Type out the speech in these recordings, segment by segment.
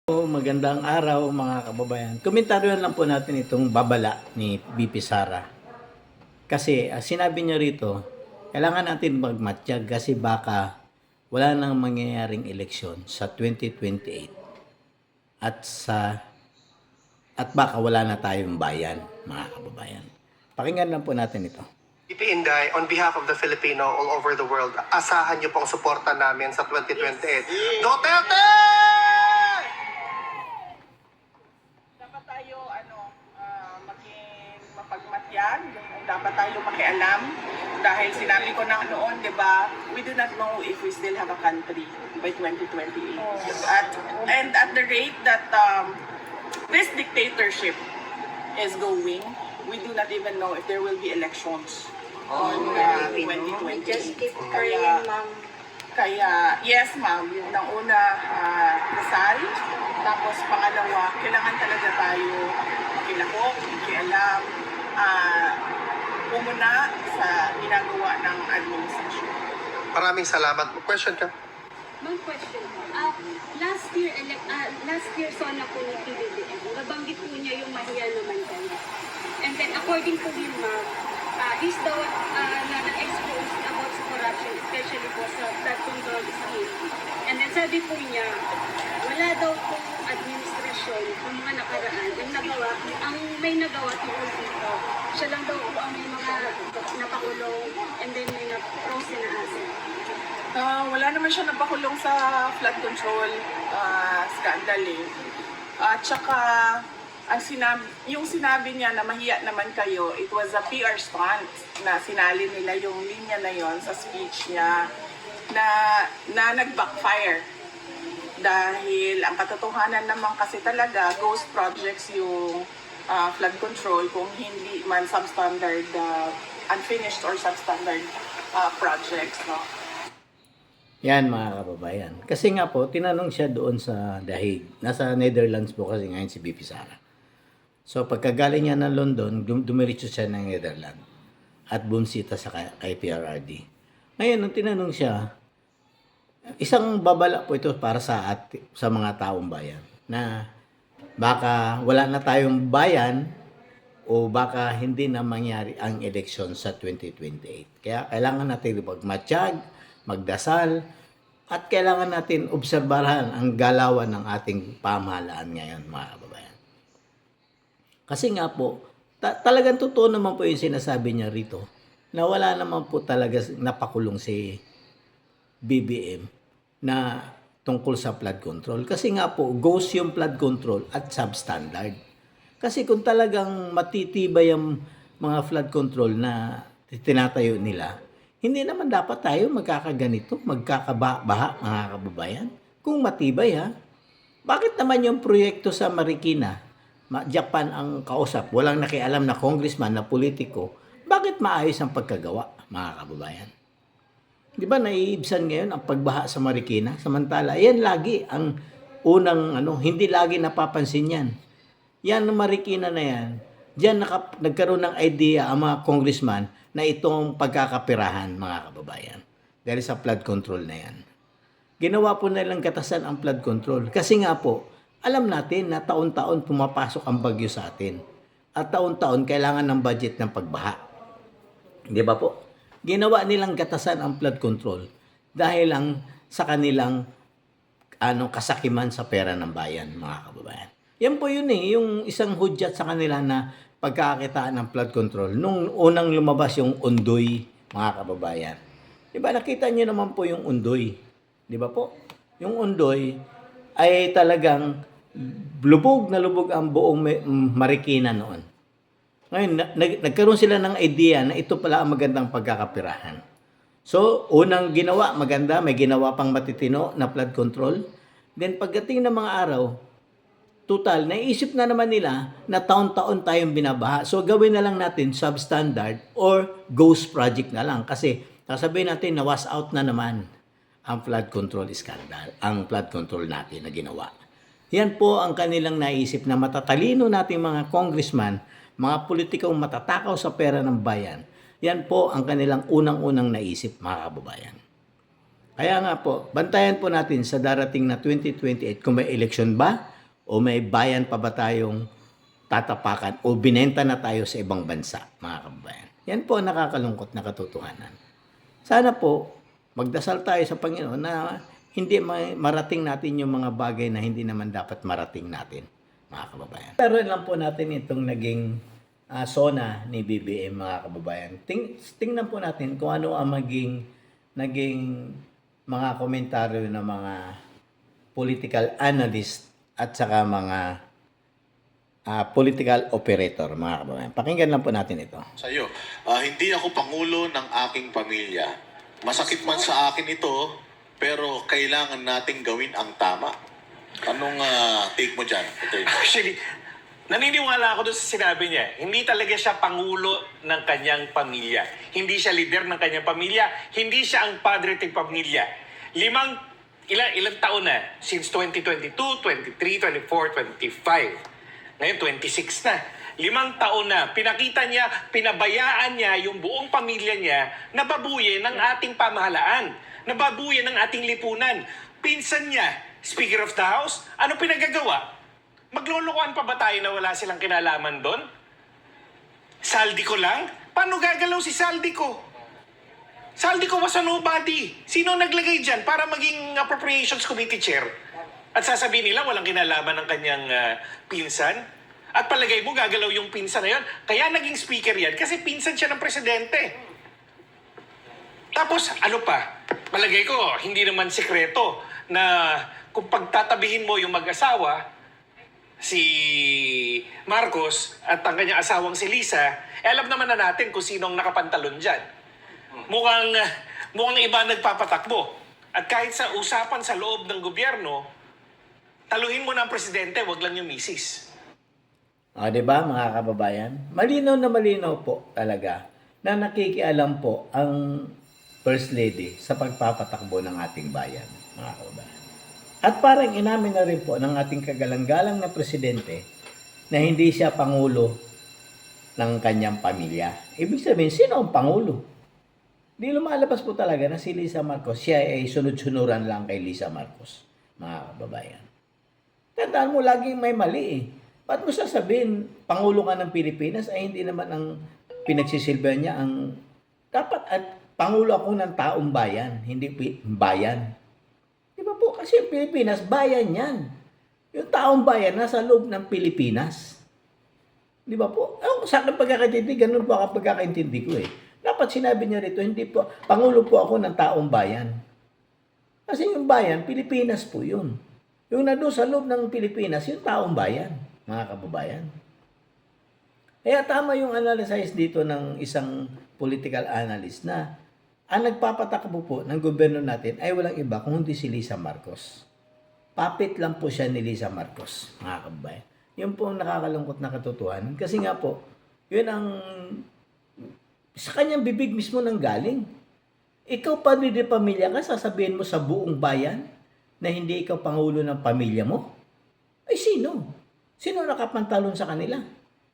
Magandang araw mga kababayan. Komentaryo lang po natin itong babala ni BP Sara. Kasi sinabi niya rito, kailangan natin magmatiyag kasi baka wala nang mangyayaring eleksyon sa 2028 at baka wala na tayong bayan, mga kababayan. Pakinggan lang po natin ito. BP Inday, on behalf of the Filipino all over the world, asahan niyo pong suporta namin sa 2028. Duterte! Dapat tayo maging mapagmatyan, dapat tayo makialam dahil sinabi ko na noon, 'di ba? We do not know if we still have a country by 2028. And at the rate that this dictatorship is going, we do not even know if there will be elections on 2028. Just keep praying, ma'am. Kaya, yes ma'am, unang una, dasal. Tapos pangalawa, kailangan talaga tayo makilahok, makialam, umuna sa ginagawa ng administrasyon. Maraming salamat. Question ka? Ma'am, question po. Last year sana po ni PBBM, nabanggit po niya yung mahiya naman kanya. And then according to him, ma'am, he's the one na na-expose about sa corruption, especially po sa flood control scheme. And then sabi po niya, wala daw pong administrasyon kung mga nakaraan, ang may nagawa tungkol dito. Siya lang daw po ang may mga napakulong and then may na-prose na asset. Wala naman siya napakulong sa flood control scandal eh. At saka, yung sinabi niya na mahiya naman kayo, it was a PR stunt na sinali nila yung linya na yon sa speech niya na nag-backfire. Dahil ang katotohanan naman kasi talaga, ghost projects yung flood control kung hindi man substandard, unfinished or substandard projects. No? Yan mga kababayan. Kasi nga po, tinanong siya doon sa Dahig. Nasa Netherlands po kasi ngayon si BP Sara. So pagkagaling niya ng London, dumiretso siya ng Netherlands at bumisita sa kay PRRD. Ngayon, nung tinanong siya, isang babala po ito para sa mga taong bayan na baka wala na tayong bayan o baka hindi na mangyari ang eleksyon sa 2028. Kaya kailangan natin magmatiyag, magdasal, at kailangan natin obserbahan ang galawan ng ating pamahalaan ngayon, mga kababayan. Kasi nga po, talagang totoo naman po yung sinasabi niya rito na wala naman po talaga napakulong si BBM na tungkol sa flood control. Kasi nga po, ghost yung flood control at substandard. Kasi kung talagang matitibay ang mga flood control na tinatayo nila, hindi naman dapat tayo magkakaganito, magkakabaha, mga kababayan. Kung matibay ha, bakit naman yung proyekto sa Marikina, Japan ang kausap, walang nakialam na congressman, na politiko, bakit maayos ang pagkagawa, mga kababayan? Di ba naiibsan ngayon ang pagbaha sa Marikina? Samantala, yan lagi ang unang, hindi lagi napapansin yan. Yan ang Marikina na yan, diyan nagkaroon ng idea ang mga congressman na itong pagkakapirahan, mga kababayan. Dahil sa flood control na yan. Ginawa po nilang katasan ang flood control. Kasi nga po, alam natin na taon-taon pumapasok ang bagyo sa atin. At taon-taon kailangan ng budget ng pagbaha. Di ba po? Ginawa nilang katasan ang flood control dahil lang sa kanilang kasakiman sa pera ng bayan, mga kababayan. Yan po yun yung isang hudyat sa kanila na pagkakakitaan ng flood control. Nung unang lumabas yung Undoy, mga kababayan. Di ba nakita niyo naman po yung Undoy? Di ba po? Yung Undoy ay talagang lubog na lubog ang buong Marikina noon. Ngayon, nagkaroon sila ng idea na ito pala ang magandang pagkakapirahan. So, unang ginawa, maganda, may ginawa pang matitino na flood control. Then, pagdating ng mga araw, total, naisip na naman nila na taon-taon tayong binabaha. So, gawin na lang natin substandard or ghost project na lang. Kasi, sasabihin natin na wash out na naman ang flood control scandal, ang flood control natin na ginawa. Yan po ang kanilang naisip na matatalino nating mga congressman, mga politikong matatakaw sa pera ng bayan. Yan po ang kanilang unang-unang naisip, mga kababayan. Kaya nga po, bantayan po natin sa darating na 2028 kung may eleksyon ba O may bayan pa ba tayong tatapakan o binenta na tayo sa ibang bansa, mga kababayan? Yan po ang nakakalungkot na katotohanan. Sana po, magdasal tayo sa Panginoon na hindi marating natin yung mga bagay na hindi naman dapat marating natin, mga kababayan. Pero lang po natin itong naging SONA ni BBM, mga kababayan. Tingnan po natin kung ano ang naging mga komentaryo ng mga political analyst at saka mga political operator, mga kababayan. Pakinggan lang po natin ito. Sa iyo, hindi ako pangulo ng aking pamilya. Masakit man sa akin ito, pero kailangan nating gawin ang tama. Anong take mo dyan, Atty.? Actually, naniniwala ako doon sa sinabi niya. Hindi talaga siya pangulo ng kanyang pamilya. Hindi siya leader ng kanyang pamilya. Hindi siya ang padre ng pamilya. Ilang taon na? Since 2022, 23, 24, 25. Ngayon, 26 na. 5 taon na. Pinakita niya, pinabayaan niya yung buong pamilya niya na babuyin ng ating pamahalaan. Na babuyin ng ating lipunan. Pinsan niya, Speaker of the House, ano pinagagawa? Maglulukuan pa ba tayo na wala silang kinalaman doon? Saldico lang? Paano gagalaw si Saldico? Saldico was a nobody. Sino naglagay dyan para maging Appropriations Committee Chair? At sasabihin nila walang kinalaman ng kanyang pinsan? At palagay mo gagalaw yung pinsan na yun? Kaya naging speaker yan kasi pinsan siya ng presidente. Tapos ano pa? Palagay ko hindi naman sikreto na kung pagtatabihin mo yung mag-asawa, si Marcos at ang kanyang asawang si Lisa, alam naman na natin kung sinong nakapantalon dyan. Mukhang iba nagpapatakbo. At kahit sa usapan sa loob ng gobyerno, taluhin mo na ang presidente, wag lang yung misis. Di ba, mga kababayan? Malinaw na malinaw po talaga na nakikialam po ang First Lady sa pagpapatakbo ng ating bayan, mga kababayan. At parang inamin na rin po ng ating kagalang-galang na presidente na hindi siya pangulo ng kanyang pamilya. Ibig sabihin, sino ang pangulo? Di lumalabas po talaga na si Lisa Marcos, siya ay sunod-sunuran lang kay Lisa Marcos, mga kababayan. Tandaan mo, laging may mali eh. Ba't mo sasabihin, pangulo ka ng Pilipinas ay hindi naman ang pinagsisilbihan niya ang dapat at pangulo ako ng taong bayan, hindi bayan. Di ba po? Kasi yung Pilipinas, bayan yan. Yung taong bayan nasa loob ng Pilipinas. Di ba po? Sa akin pagkakaintindi, ganun po ang pagkakaintindi ko eh. Dapat sinabi niya rito, hindi po, pangulo po ako ng taong bayan. Kasi yung bayan, Pilipinas po yun. Yung nandun sa loob ng Pilipinas, yung taong bayan, mga kababayan. Kaya tama yung analysis dito ng isang political analyst na ang nagpapatakbo po ng gobyerno natin ay walang iba kung hindi si Lisa Marcos. Puppet lang po siya ni Lisa Marcos, mga kababayan. Yun po ang nakakalungkot na katotohanan. Kasi nga po, yun ang sa kanyang bibig mismo nang galing. Ikaw pa rin pamilya ka, sasabihin mo sa buong bayan na hindi ikaw pangulo ng pamilya mo? Ay sino? Sino nakapantalon sa kanila?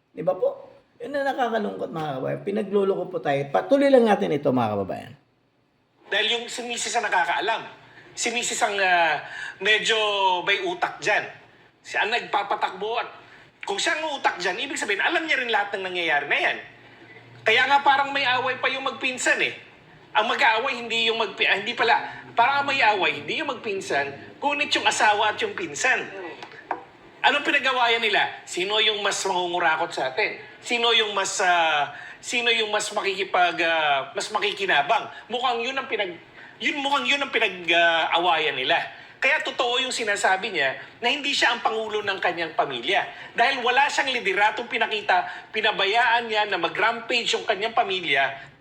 Di ba po? Yun na nakakalungkot, mga kababayan. Pinagluloko po tayo. Patuloy lang natin ito, mga kababayan. Dahil yung si Mrs. ang nakakaalam. Si Mrs. ang medyo may utak dyan. Siya ang nagpapatakbo at kung siya ang utak dyan, ibig sabihin, alam niya rin lahat ng nangyayari na yan. Kaya nga parang may away pa yung magpinsan eh. Ang mag-aaway, hindi yung hindi pala. Parang may away, hindi yung magpinsan, kunit yung asawa at yung pinsan. Anong pinagawayan nila? Sino yung mas mangungurakot sa atin? Sino yung mas mas makikinabang? Mukhang yun ang pinag-awayan nila. Kaya totoo yung sinasabi niya na hindi siya ang pangulo ng kanyang pamilya. Dahil wala siyang lideratong pinakita, pinabayaan niya na mag-rampage yung kanyang pamilya.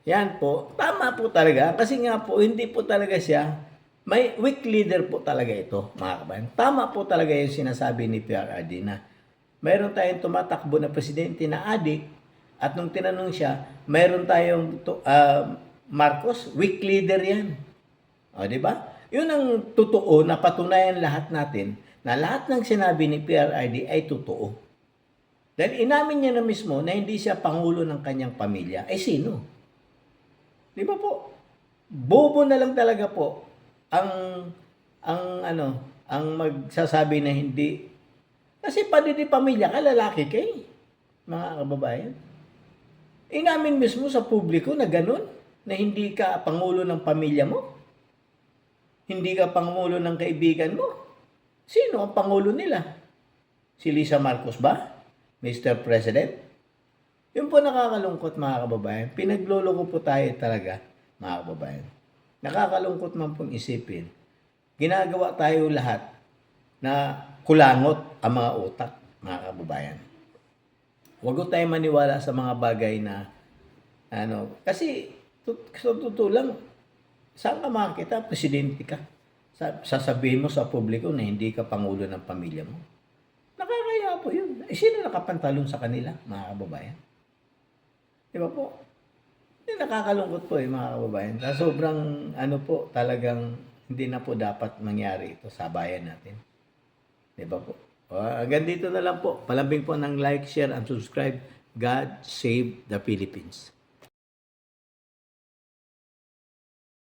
Yan po, tama po talaga. Kasi nga po, hindi po talaga siya, may weak leader po talaga ito, mga kabayan. Tama po talaga yung sinasabi ni PRRD na mayroon tayong tumatakbo na presidente na adik at nung tinanong siya, mayroon tayong Marcos, weak leader yan. O, di ba? Yun ang totoo na patunayan lahat natin na lahat ng sinabi ni PRRD ay totoo. Dahil inamin niya na mismo na hindi siya pangulo ng kanyang pamilya. Ay sino? Di ba po? Bobo na lang talaga po ang magsasabi na hindi Kasi padre de pamilya ka, lalaki ka eh, mga kababayan. Inamin mismo sa publiko na ganun, na hindi ka pangulo ng pamilya mo. Hindi ka pangulo ng kaibigan mo. Sino ang pangulo nila? Si Lisa Marcos ba? Mr. President? Yun po nakakalungkot mga kababayan. Pinagloloko po tayo talaga mga kababayan. Nakakalungkot man pong isipin. Ginagawa tayo lahat na kulangot ang mga utak mga kababayan. Huwag ko tayo maniwala sa mga bagay na kasi sa totoo lang, saan ka makakita? Presidente ka. Sasabihin mo sa publiko na hindi ka pangulo ng pamilya mo. Nakakaya po yun. Sino nakapantalon sa kanila, mga kababayan? Di ba po? Nakakalungkot po mga kababayan. Sobrang po, talagang hindi na po dapat mangyari ito sa bayan natin. Di ba po? Hanggang dito na lang po. Palambing po ng like, share, and subscribe. God save the Philippines.